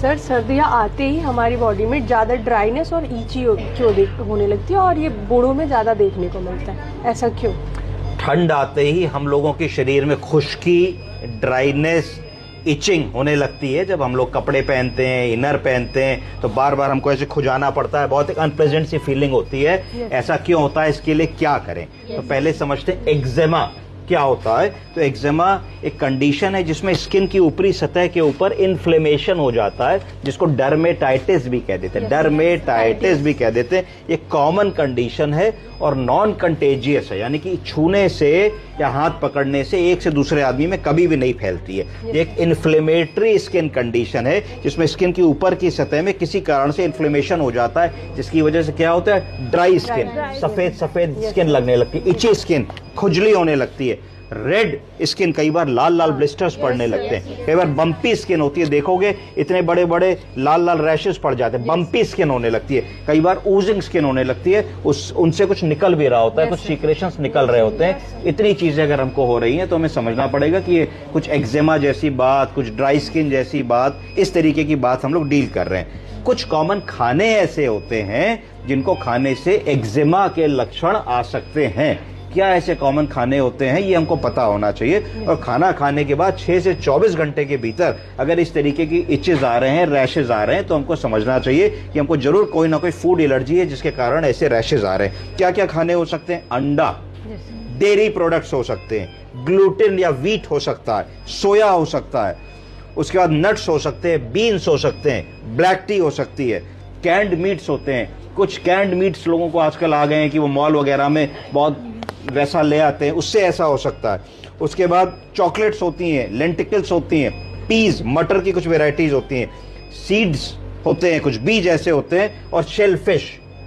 Sir सर्दियाँ आते ही हमारी बॉडी में ज़्यादा ड्राइनेस और ईची क्यों होने लगती है, और ये बूढ़ों में ज़्यादा देखने को मिलता है, ऐसा क्यों? ठंड आते ही हम लोगों के शरीर में खुश्की, ड्राइनेस, इचिंग होने लगती है। जब हम लोग कपड़े पहनते हैं, इनर पहनते हैं, तो बार बार हमको ऐसे खुजाना पड़ता है, बहुत एक अनप्लेजेंट सी फीलिंग होती है। ऐसा क्यों होता है, इसके लिए क्या करें? तो पहले समझते हैं एक्जिमा क्या होता है। तो एक्जिमा एक कंडीशन है जिसमें स्किन की ऊपरी सतह के ऊपर इन्फ्लेमेशन हो जाता है, जिसको डर्मेटाइटिस भी कह देते हैं। डर्मेटाइटिस भी कह देते हैं। ये कॉमन कंडीशन है और नॉन कंटेजियस है, यानी कि छूने से या हाथ पकड़ने से एक से दूसरे आदमी में कभी भी नहीं फैलती है। ये एक इन्फ्लेमेटरी स्किन कंडीशन है जिसमें स्किन की ऊपर की सतह में किसी कारण से इन्फ्लेमेशन हो जाता है, जिसकी वजह से क्या होता है, ड्राई स्किन, सफेद सफेद स्किन लगने लगती है, इची स्किन, खुजली होने लगती है, रेड स्किन, कई बार लाल लाल ब्लिस्टर्स पड़ने लगते हैं, कई बार बम्पी स्किन होती है, देखोगे इतने बड़े बड़े लाल लाल रैशेस पड़ जाते हैं, बम्पी स्किन होने लगती है, कई बार ऊजिंग स्किन होने लगती है, उनसे कुछ निकल भी रहा होता है, कुछ सीक्रेशंस निकल रहे होते हैं। इतनी चीजें अगर हमको हो रही हैं तो हमें समझना पड़ेगा कि ये कुछ एक्जिमा जैसी बात, कुछ ड्राई स्किन जैसी बात, इस तरीके की बात हम लोग डील कर रहे हैं। कुछ कॉमन खाने ऐसे होते हैं जिनको खाने से एक्जिमा के लक्षण आ सकते हैं। क्या ऐसे कॉमन खाने होते हैं, ये हमको पता होना चाहिए। और खाना खाने के बाद 6 से 24 घंटे के भीतर अगर इस तरीके की इचेज आ रहे हैं, रैशेज आ रहे हैं, तो हमको समझना चाहिए कि हमको जरूर कोई ना कोई फूड एलर्जी है जिसके कारण ऐसे रैशेज आ रहे हैं। क्या क्या खाने हो सकते हैं? अंडा, डेयरी प्रोडक्ट्स हो सकते हैं, ग्लूटेन या व्हीट हो सकता है, सोया हो सकता है, उसके बाद नट्स हो सकते हैं, बीन्स हो सकते हैं, ब्लैक टी हो सकती है, कैंड मीट्स होते हैं। कुछ कैंड मीट्स लोगों को आजकल आ गए हैं कि वो मॉल वगैरह में बहुत वैसा ले आते हैं, उससे ऐसा हो सकता है। उसके बाद चॉकलेट्स होती हैं, लेंटिकल्स होती हैं, पीज, मटर की कुछ वेराइटीज होती हैं, सीड्स होते हैं, कुछ बीज ऐसे होते हैं, और शेलफिश।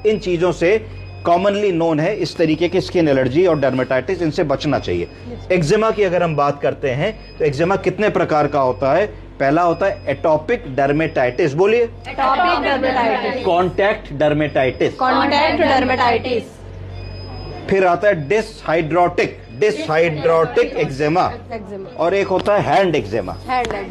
इन चीजों से कॉमनली नोन है इस तरीके की स्किन एलर्जी और डर्मेटाइटिस, इनसे बचना चाहिए। एक्जिमा की अगर हम बात करते हैं तो एक्जिमा कितने प्रकार का होता है? पहला होता है एटोपिक डर्मेटाइटिस, बोलिए। Atopic dermatitis, contact dermatitis, contact dermatitis, फिर आता है डिसहाइड्रोटिक एक्जिमा, और एक होता है हैंड एक्जिमा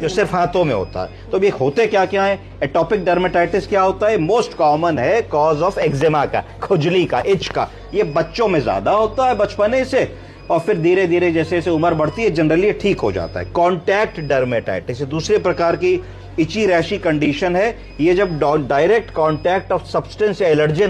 जो सिर्फ हाथों में होता है। तो ये होते क्या क्या है? एटोपिक डर्मेटाइटिस क्या होता है? मोस्ट कॉमन है कॉज ऑफ एक्जिमा का, खुजली का, इच का। ये बच्चों में ज्यादा होता है बचपने से, और फिर धीरे धीरे जैसे जैसे उम्र बढ़ती है जनरली ठीक हो जाता है। कॉन्टैक्ट डर्मेटाइटिस दूसरे प्रकार की इची रैशी कंडीशन है। ये जब डायरेक्ट कॉन्टैक्ट ऑफ सब्सटेंस या एलर्जन